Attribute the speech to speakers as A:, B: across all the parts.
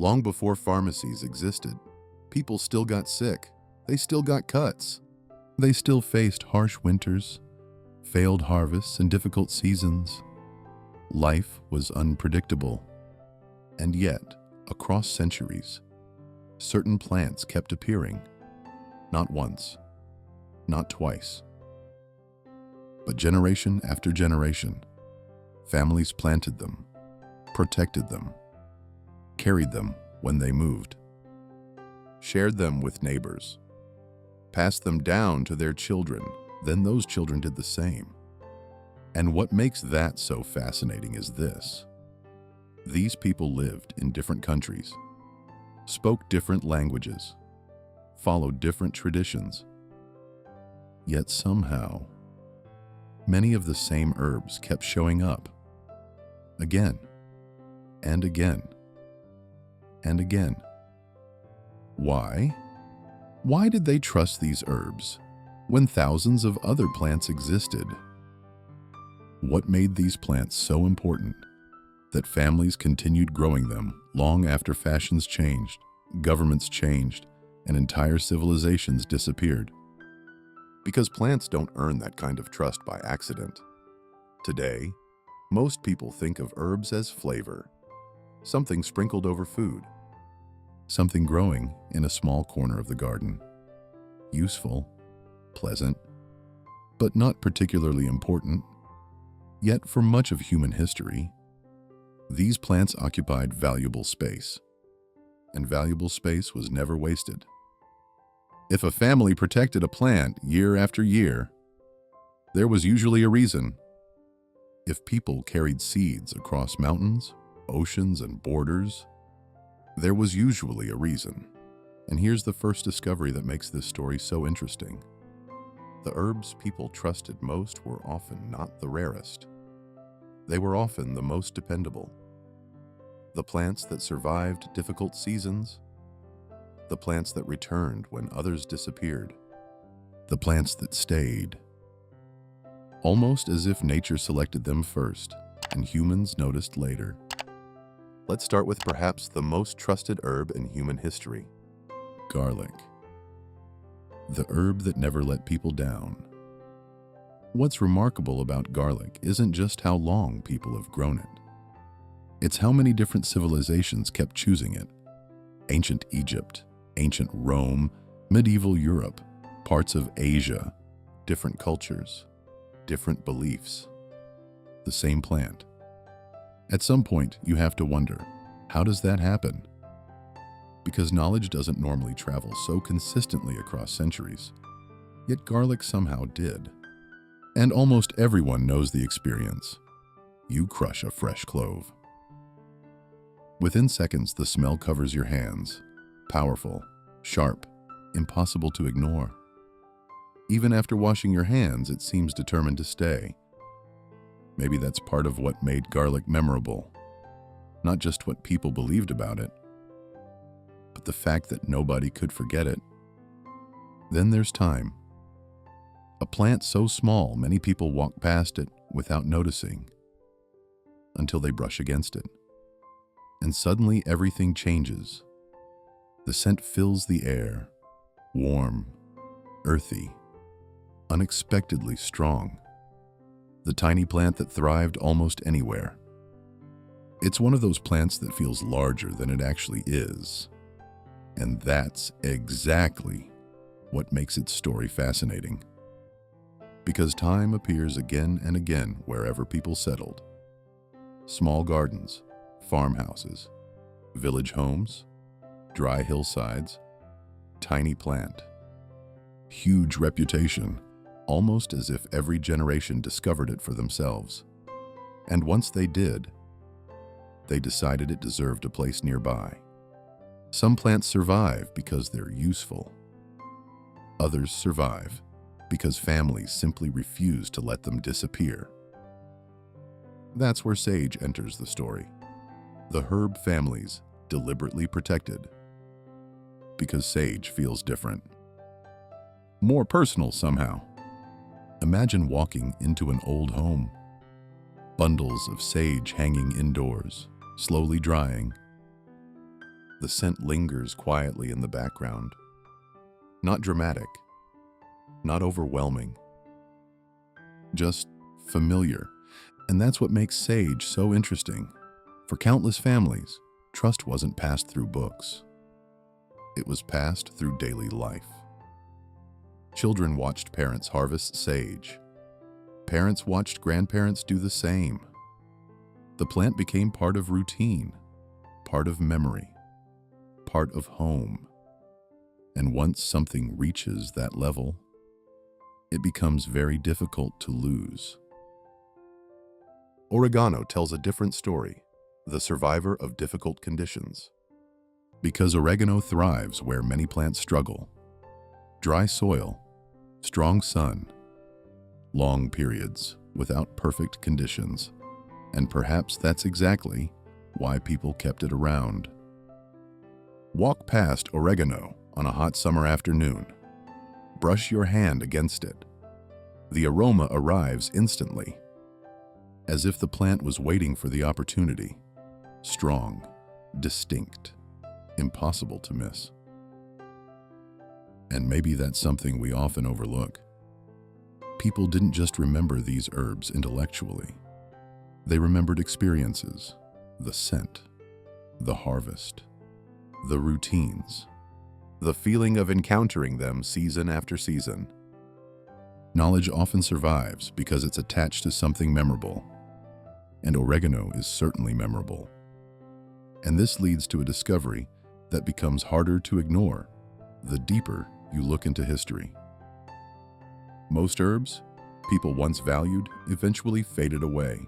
A: Long before pharmacies existed, people still got sick. They still got cuts. They still faced harsh winters, failed harvests, and difficult seasons. Life was unpredictable. And yet, across centuries, certain plants kept appearing. Not once, not twice, but generation after generation. Families planted them, protected them, carried them when they moved, shared them with neighbors, passed them down to their children, then those children did the same. And what makes that so fascinating is this. These people lived in different countries, spoke different languages, followed different traditions. Yet somehow, many of the same herbs kept showing up, again and again and again. Why? Why did they trust these herbs when thousands of other plants existed? What made these plants so important that families continued growing them long after fashions changed, governments changed, and entire civilizations disappeared? Because plants don't earn that kind of trust by accident. Today, most people think of herbs as flavor, something sprinkled over food, something growing in a small corner of the garden. Useful, pleasant, but not particularly important. Yet for much of human history, these plants occupied valuable space, and valuable space was never wasted. If a family protected a plant year after year, there was usually a reason. If people carried seeds across mountains, oceans, and borders, there was usually a reason. And here's the first discovery that makes this story so interesting. The herbs people trusted most were often not the rarest. They were often the most dependable. The plants that survived difficult seasons, the plants that returned when others disappeared, the plants that stayed. Almost as if nature selected them first and humans noticed later. Let's start with perhaps the most trusted herb in human history, garlic. The herb that never let people down. What's remarkable about garlic isn't just how long people have grown it. It's how many different civilizations kept choosing it. Ancient Egypt, ancient Rome, medieval Europe, parts of Asia, different cultures, different beliefs. The same plant. At some point, you have to wonder, how does that happen? Because knowledge doesn't normally travel so consistently across centuries. Yet garlic somehow did. And almost everyone knows the experience. You crush a fresh clove. Within seconds, the smell covers your hands. Powerful, sharp, impossible to ignore. Even after washing your hands, it seems determined to stay. Maybe that's part of what made garlic memorable. Not just what people believed about it, but the fact that nobody could forget it. Then there's thyme. A plant so small many people walk past it without noticing, until they brush against it. And suddenly everything changes. The scent fills the air, warm, earthy, unexpectedly strong. The tiny plant that thrived almost anywhere. It's one of those plants that feels larger than it actually is. And that's exactly what makes its story fascinating. Because thyme appears again and again wherever people settled. Small gardens, farmhouses, village homes, dry hillsides, tiny plant. Huge reputation, almost as if every generation discovered it for themselves. And once they did, they decided it deserved a place nearby. Some plants survive because they're useful. Others survive because families simply refuse to let them disappear. That's where sage enters the story. The herb families deliberately protected. Because sage feels different. More personal somehow. Imagine walking into an old home. Bundles of sage hanging indoors, slowly drying. The scent lingers quietly in the background. Not dramatic, not overwhelming, just familiar. And that's what makes sage so interesting. For countless families, trust wasn't passed through books. It was passed through daily life. Children watched parents harvest sage. Parents watched grandparents do the same. The plant became part of routine, part of memory, part of home. And once something reaches that level, it becomes very difficult to lose. Oregano tells a different story, the survivor of difficult conditions. Because oregano thrives where many plants struggle. Dry soil, strong sun, long periods without perfect conditions. And perhaps that's exactly why people kept it around. Walk past oregano on a hot summer afternoon. Brush your hand against it. The aroma arrives instantly, as if the plant was waiting for the opportunity. Strong, distinct, impossible to miss. And maybe that's something we often overlook. People didn't just remember these herbs intellectually. They remembered experiences, the scent, the harvest, the routines, the feeling of encountering them season after season. Knowledge often survives because it's attached to something memorable, and oregano is certainly memorable. And this leads to a discovery that becomes harder to ignore the deeper you look into history. Most herbs people once valued eventually faded away.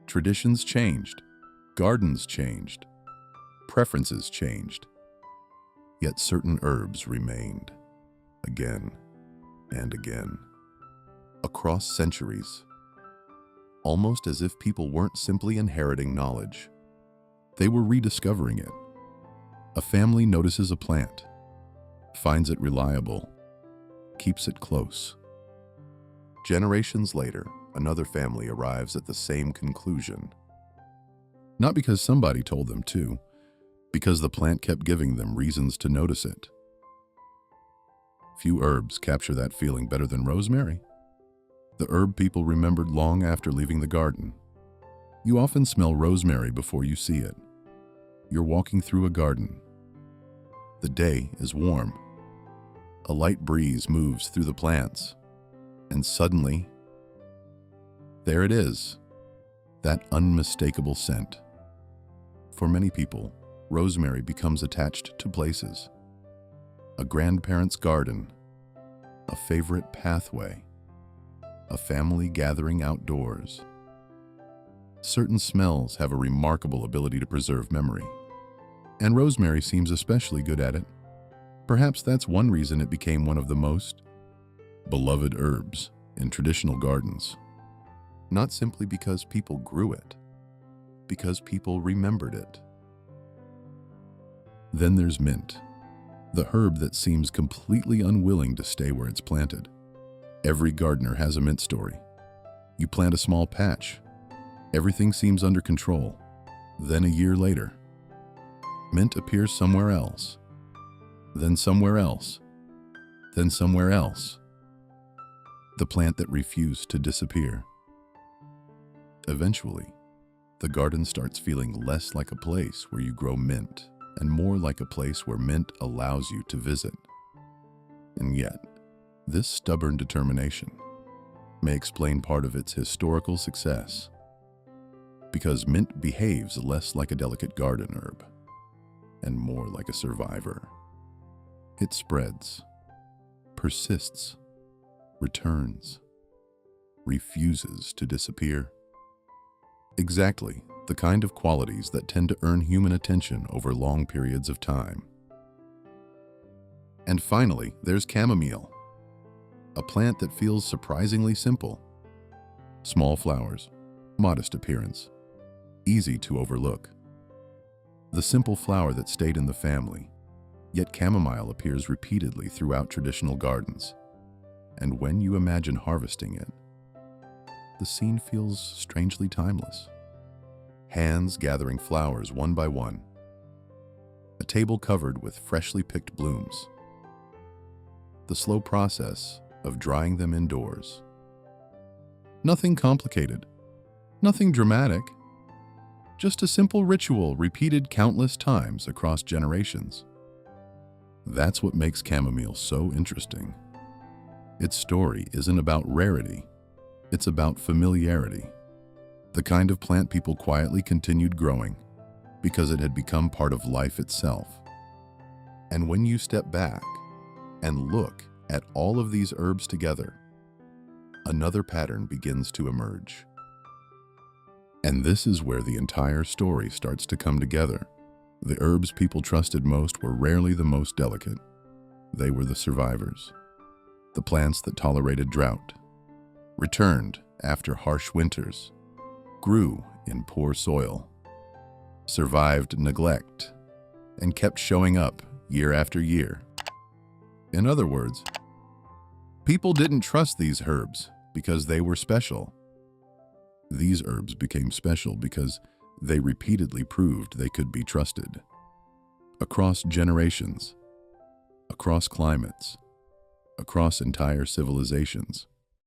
A: Traditions changed, gardens changed, preferences changed. Yet certain herbs remained, again and again, across centuries, almost as if people weren't simply inheriting knowledge. They were rediscovering it. A family notices a plant, finds it reliable, keeps it close. Generations later, another family arrives at the same conclusion. Not because somebody told them to, because the plant kept giving them reasons to notice it. Few herbs capture that feeling better than rosemary, the herb people remembered long after leaving the garden. You often smell rosemary before you see it. You're walking through a garden. The day is warm. A light breeze moves through the plants, and suddenly, there it is, that unmistakable scent. For many people, rosemary becomes attached to places. A grandparent's garden, a favorite pathway, a family gathering outdoors. Certain smells have a remarkable ability to preserve memory, and rosemary seems especially good at it. Perhaps that's one reason it became one of the most beloved herbs in traditional gardens. Not simply because people grew it, because people remembered it. Then there's mint, the herb that seems completely unwilling to stay where it's planted. Every gardener has a mint story. You plant a small patch. Everything seems under control. Then a year later, mint appears somewhere else. Then somewhere else. Then somewhere else. The plant that refused to disappear. Eventually, the garden starts feeling less like a place where you grow mint and more like a place where mint allows you to visit. And yet, this stubborn determination may explain part of its historical success, because mint behaves less like a delicate garden herb and more like a survivor. It spreads, persists, returns, refuses to disappear. Exactly the kind of qualities that tend to earn human attention over long periods of time. And finally, there's chamomile, a plant that feels surprisingly simple. Small flowers, modest appearance, easy to overlook. The simple flower that stayed in the family, yet chamomile appears repeatedly throughout traditional gardens. And when you imagine harvesting it, the scene feels strangely timeless. Hands gathering flowers one by one. a table covered with freshly picked blooms. The slow process of drying them indoors. Nothing complicated, nothing dramatic, just a simple ritual repeated countless times across generations. That's what makes chamomile so interesting. Its story isn't about rarity, it's about familiarity. The kind of plant people quietly continued growing because it had become part of life itself. And when you step back and look at all of these herbs together, another pattern begins to emerge. And this is where the entire story starts to come together. The herbs people trusted most were rarely the most delicate. They were the survivors. The plants that tolerated drought, returned after harsh winters, grew in poor soil, survived neglect, and kept showing up year after year. In other words, people didn't trust these herbs because they were special. These herbs became special because they repeatedly proved they could be trusted. Across generations, across climates, across entire civilizations.